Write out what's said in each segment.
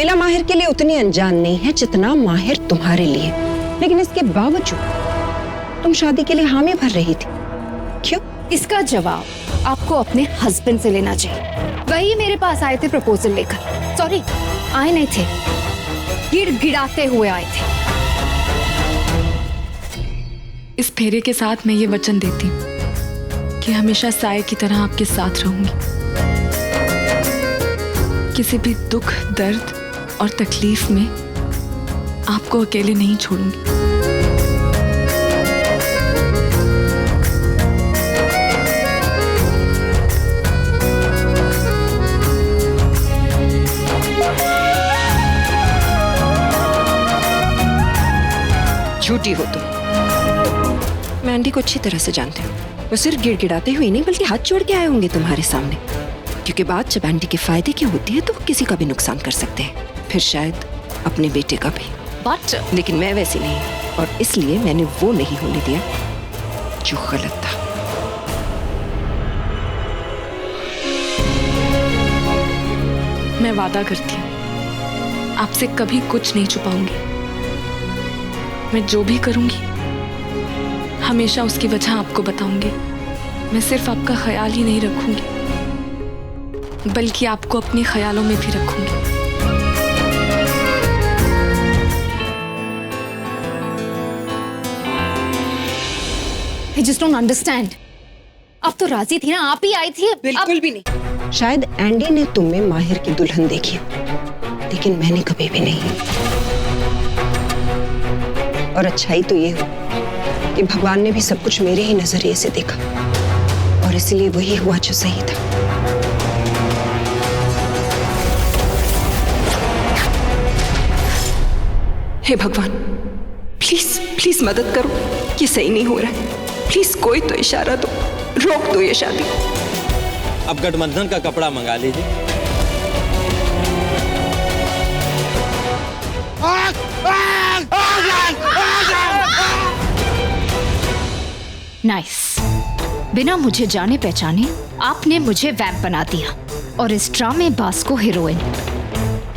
बेला माहिर के लिए उतनी अनजान नहीं है जितना माहिर तुम्हारे लिए, लेकिन इसके बावजूद तुम शादी के लिए हामी भर रही थी। क्यों? इसका जवाब आपको अपने हस्बैंड से लेना चाहिए। वही मेरे पास आए थे प्रपोजल लेकर। सॉरी, आए नहीं थे, गिड़गिड़ाते हुए आए थे। इस फेरे के साथ मैं ये वचन देती हूँ कि हमेशा साए की तरह आपके साथ रहूंगी। किसी भी दुख, दर्द और तकलीफ में आपको अकेले नहीं छोड़ूंगी। झूठी हो तुम। मैं आंटी को अच्छी तरह से जानती हूँ। वो सिर्फ गिड़गिड़ाते हुए नहीं बल्कि हाथ जोड़ के आए होंगे तुम्हारे सामने, क्योंकि बात जब आंटी के फायदे की होती है तो वो किसी का भी नुकसान कर सकते हैं, फिर शायद अपने बेटे का भी। बट लेकिन मैं वैसी नहीं, और इसलिए मैंने वो नहीं होने दिया जो गलत था। मैं वादा करती हूँ आपसे कभी कुछ नहीं छुपाऊंगी। मैं जो भी करूंगी हमेशा उसकी वजह आपको बताऊंगी। मैं सिर्फ आपका ख्याल ही नहीं रखूंगी बल्कि आपको अपने ख्यालों में भी रखूंगी। I just don't understand। आप तो राजी थी ना, आप ही आई थी। बिल्कुल भी नहीं। शायद एंडी ने तुम्हें माहिर की दुल्हन देखी, लेकिन मैंने कभी भी नहीं। और अच्छाई तो ये हो कि भगवान ने भी सब कुछ मेरे ही नजरिए से देखा, और इसलिए वही हुआ जो सही था। हे भगवान, प्लीज प्लीज मदद करो, ये सही नहीं हो रहा है। प्लीज कोई तो इशारा दो, रोक दो ये शादी। अब गठबंधन का कपड़ा मंगा लीजिए। नाइस। बिना मुझे जाने पहचाने आपने मुझे वैम्प बना दिया और इस ड्रामेबाज को हीरोइन।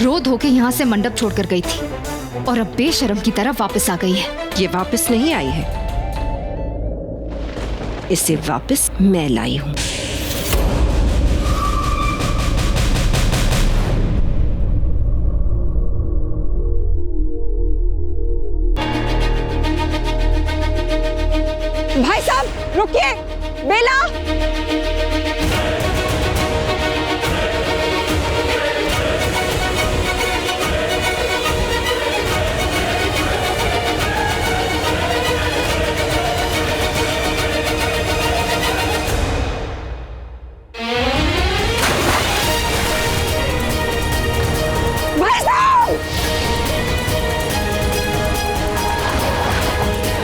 रो धो के यहाँ से मंडप छोड़कर गई थी और अब बेशर्म की तरह वापस आ गई है। ये वापस नहीं आई है, इसे वापस मैं लाई हूं। भाई साहब रुकिए, बेला। भाई साहब,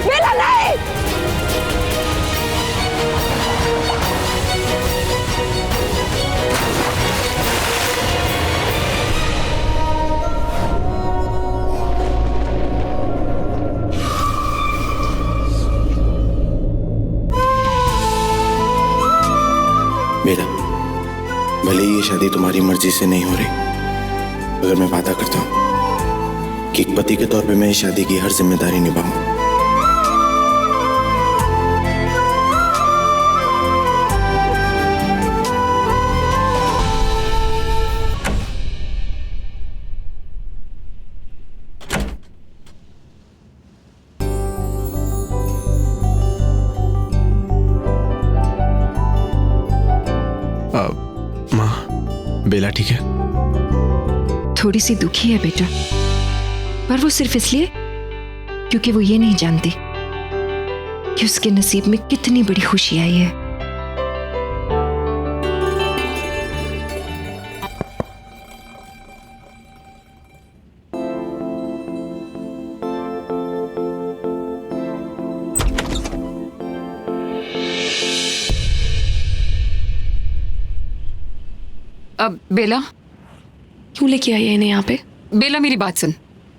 बेला नहीं। बेला, भले ही ये शादी तुम्हारी मर्जी से नहीं हो रही, मगर मैं वादा करता हूं कि एक पति के तौर पे मैं इस शादी की हर जिम्मेदारी निभाऊंगा। माँ, बेला ठीक है? थोड़ी सी दुखी है बेटा, पर वो सिर्फ इसलिए क्योंकि वो ये नहीं जानती कि उसके नसीब में कितनी बड़ी खुशी आई है। अब बेला, क्यों लेके आई है इन्हें यहाँ पे? बेला मेरी बात सुन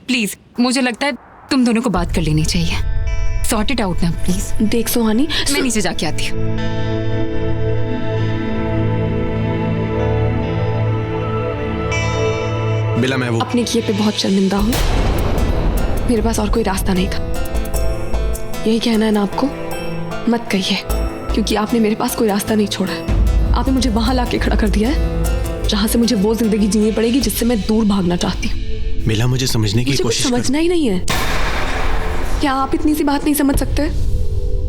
प्लीज। मुझे लगता है तुम दोनों को बात कर लेनी चाहिए। सॉर्ट इट आउट ना प्लीज। देख सुहानी, मैं नीचे जाके आती हूँ। बिला मैं वो अपने किए पे बहुत शर्मिंदा हूँ। मेरे पास और कोई रास्ता नहीं था। यही कहना है ना आपको? मत कहिए, क्योंकि आपने मेरे पास कोई रास्ता नहीं छोड़ा है। आपने मुझे वहां लाके खड़ा कर दिया है जहां से मुझे वो जिंदगी जीनी पड़ेगी जिससे मैं दूर भागना चाहती हूँ। बिला मुझे समझने की मुझे कुछ कोशिश कर। समझना ही नहीं है। क्या आप इतनी सी बात नहीं समझ सकते?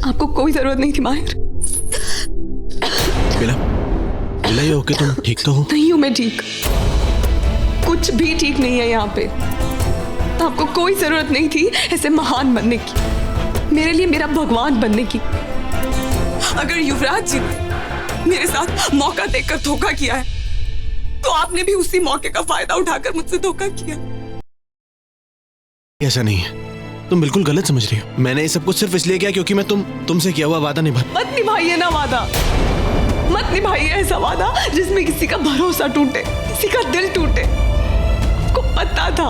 आपको कोई जरूरत नहीं थी माहिर। बिला, बिला ये ओके, तुम ठीक तो हो? नहीं हूं मैं ठीक, कुछ भी ठीक नहीं है यहाँ पे। आपको कोई जरूरत नहीं थी ऐसे महान बनने की, मेरे लिए मेरा भगवान बनने की। अगर युवराज जी ने मेरे साथ मौका देकर धोखा किया है तो आपने भी उसी मौके का फायदा उठाकर मुझसे धोखा किया। ऐसा नहीं है, तुम बिल्कुल गलत समझ रही हो। मैंने ये सब कुछ सिर्फ इसलिए किया क्योंकि मैं तुमसे किया हुआ वादा निभा। मत निभाइए ना वादा, मत निभाइए ऐसा वादा जिसमें किसी का भरोसा टूटे, किसी का दिल टूटे। आपको पता था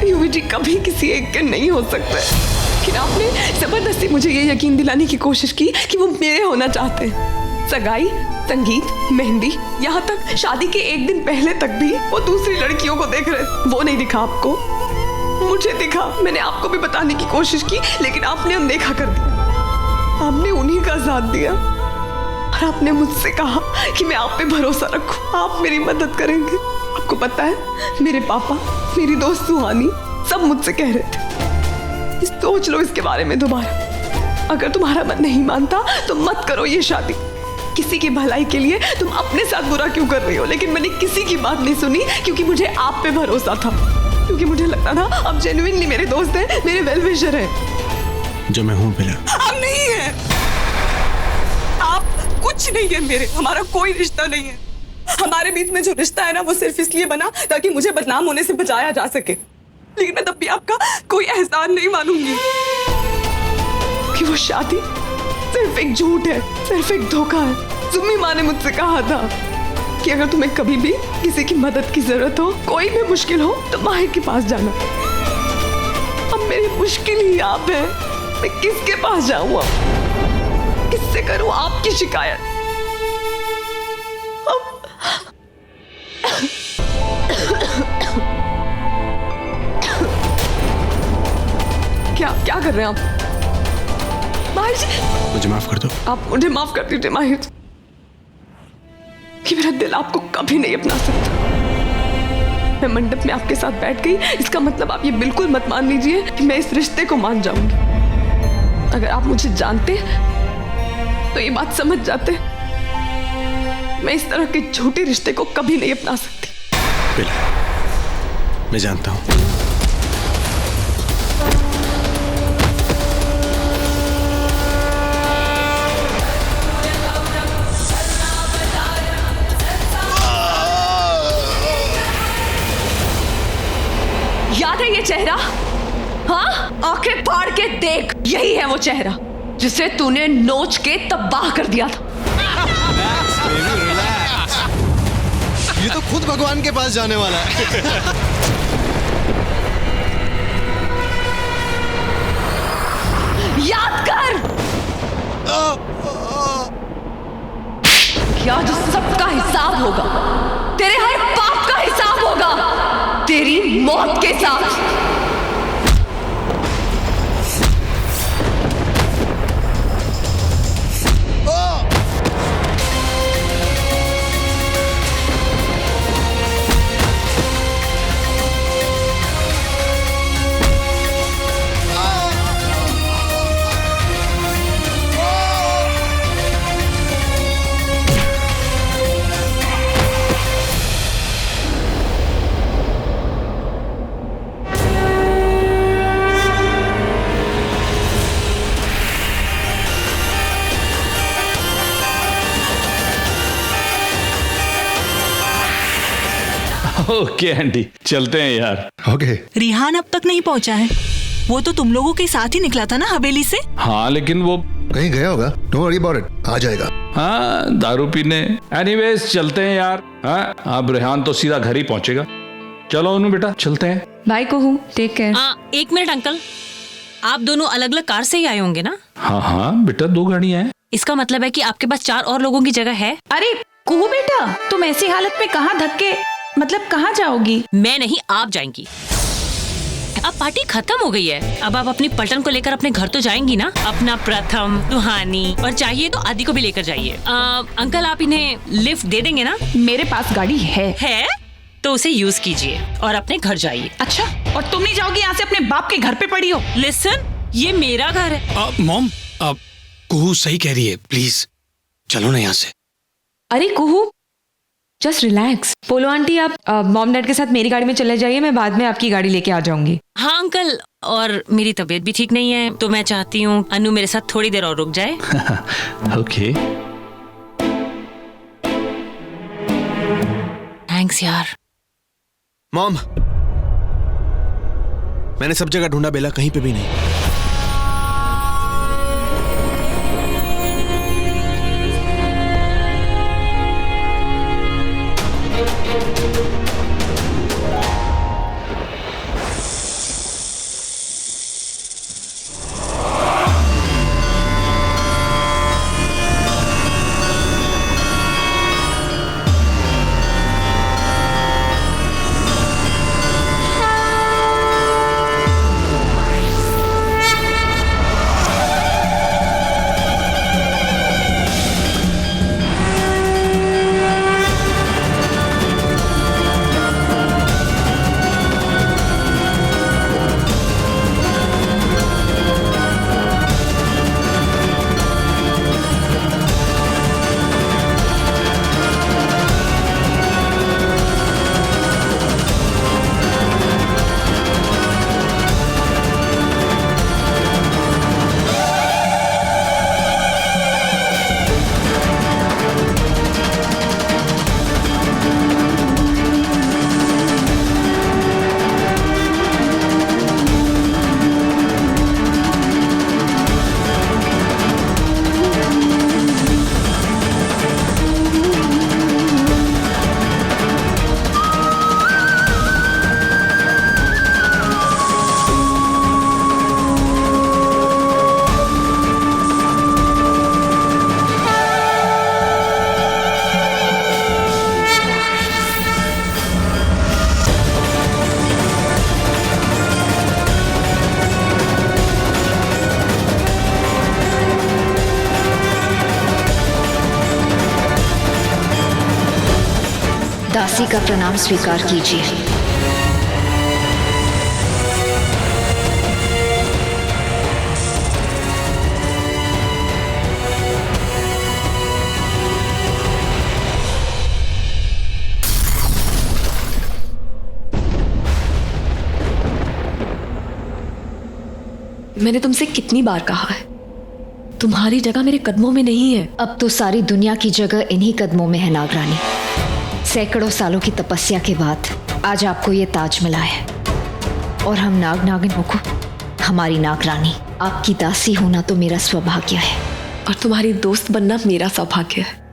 युवी जी कभी किसी एक के नहीं हो सकते, लेकिन आपने जबरदस्ती मुझे ये यकीन दिलाने की कोशिश की कि वो मेरे होना चाहते हैं। सगाई, संगीत, मेहंदी, यहाँ तक शादी के एक दिन पहले तक भी वो दूसरी लड़कियों को देख रहे। वो नहीं दिखा आपको, मुझे दिखा। मैंने आपको भी बताने की कोशिश की, लेकिन आपने अनदेखा कर दिया। आपने उन्हीं का साथ दिया और आपने मुझसे कहा कि मैं आप पे भरोसा रखूं, आप मेरी मदद करेंगे। आपको पता है मेरे पापा, मेरी दोस्त सुहानी सब मुझसे कह रहे थे सोच लो इसके बारे में दोबारा। अगर तुम्हारा मन नहीं मानता तो मत करो ये शादी। किसी की भलाई के लिए तुम अपने साथ बुरा क्यों कर रही हो? लेकिन मैंने किसी की बात नहीं सुनी क्योंकि मुझे आप पे भरोसा था, क्योंकि मुझे लगता था आप जेन्युइनली मेरे दोस्त हैं, मेरे वेल विशर हैं। जो मैं हूँ बिला। आप नहीं है, आप कुछ नहीं है मेरे। हमारा कोई रिश्ता नहीं है। हमारे बीच में जो रिश्ता है ना वो सिर्फ इसलिए बना ताकि मुझे बदनाम होने से बचाया जा सके। लेकिन मैं तब भी आपका कोई एहसान नहीं मानूंगी कि वो शादी सिर्फ एक झूठ है, सिर्फ एक धोखा है। सुम्मी माँ ने मुझसे कहा था कि अगर तुम्हें कभी भी किसी की मदद की जरूरत हो, कोई भी मुश्किल हो, तो माहिर के पास जाना। अब मेरी मुश्किल ही आप है, मैं किसके पास जाऊँ? अब किससे करूँ आपकी शिकायत? क्या कर रहे हैं आप? माहिर जी, मुझे माफ कर दो। आप मुझे माफ कर दीजिए माहिर कि मेरा दिल आपको कभी नहीं अपना सकता। मैं मंडप में आपके साथ बैठ गई, इसका मतलब आप ये बिल्कुल मत मान लीजिए कि मैं इस रिश्ते को मान जाऊंगी। अगर आप मुझे जानते तो ये बात समझ जाते, मैं इस तरह के झूठे रिश्ते को कभी नहीं अपना सकती। बिला, मैं जानता हूँ। याद है ये चेहरा? हाँ, आंखें फाड़ के देख, यही है वो चेहरा जिसे तूने नोच के तबाह कर दिया था। ये तो खुद भगवान के पास जाने वाला है। याद कर क्या जो सबका हिसाब होगा, तेरे हर पाप का हिसाब होगा तेरी मौत के साथ। ओके आंटी, चलते हैं यार। ओके। रिहान अब तक नहीं पहुंचा है। वो तो तुम लोगों के साथ ही निकला था ना हवेली से। हाँ, लेकिन वो कहीं गया होगा। डोंट वरी अबाउट इट, आ जाएगा। हाँ, दारू पीने। एनीवेज चलते हैं यार। हाँ, अब रेहान तो सीधा घर ही पहुंचेगा। चलो अनु बेटा, चलते हैं। बाय कोहू, टेक केयर। एक मिनट अंकल, आप दोनों अलग अलग कार से ही आए होंगे ना? हाँ हाँ बेटा, 2 गाड़ियां हैं। इसका मतलब है कि आपके पास 4 और लोगों की जगह है। अरे कुहू बेटा, तुम ऐसी हालत में कहाँ धक्के मतलब कहाँ जाओगी? मैं नहीं, आप जाएंगी। अब पार्टी खत्म हो गई है, अब आप अपनी पलटन को लेकर अपने घर तो जाएंगी ना। अपना प्रथम, दुहानी और चाहिए तो आदि को भी लेकर जाइए। अंकल आप इन्हें लिफ्ट दे देंगे ना? मेरे पास गाड़ी है तो उसे यूज कीजिए और अपने घर जाइए। अच्छा, और तुम नहीं जाओगी यहाँ से? अपने बाप के घर पे पड़ी हो। लिसन, ये मेरा घर है। मॉम, कुहू सही कह रही है, प्लीज चलो ना यहाँ से। अरे कुहू, जस्ट रिलैक्स। पोलो आंटी, आप मॉम डैड के साथ मेरी गाड़ी में चले जाइए, मैं बाद में आपकी गाड़ी लेके आ जाऊंगी। हाँ अंकल, और मेरी तबीयत भी ठीक नहीं है तो मैं चाहती हूँ अनु मेरे साथ थोड़ी देर और रुक जाए। ओके। थैंक्स यार। मॉम, मैंने सब जगह ढूंढा, बेला कहीं पे भी नहीं। दासी का प्रणाम स्वीकार कीजिए। मैंने तुमसे कितनी बार कहा है, तुम्हारी जगह मेरे कदमों में नहीं है। अब तो सारी दुनिया की जगह इन्हीं कदमों में है नागरानी। सैकड़ों सालों की तपस्या के बाद आज आपको ये ताज मिला है और हम नाग नागिनों को हमारी नागरानी आपकी दासी होना तो मेरा सौभाग्य है और तुम्हारी दोस्त बनना मेरा सौभाग्य है।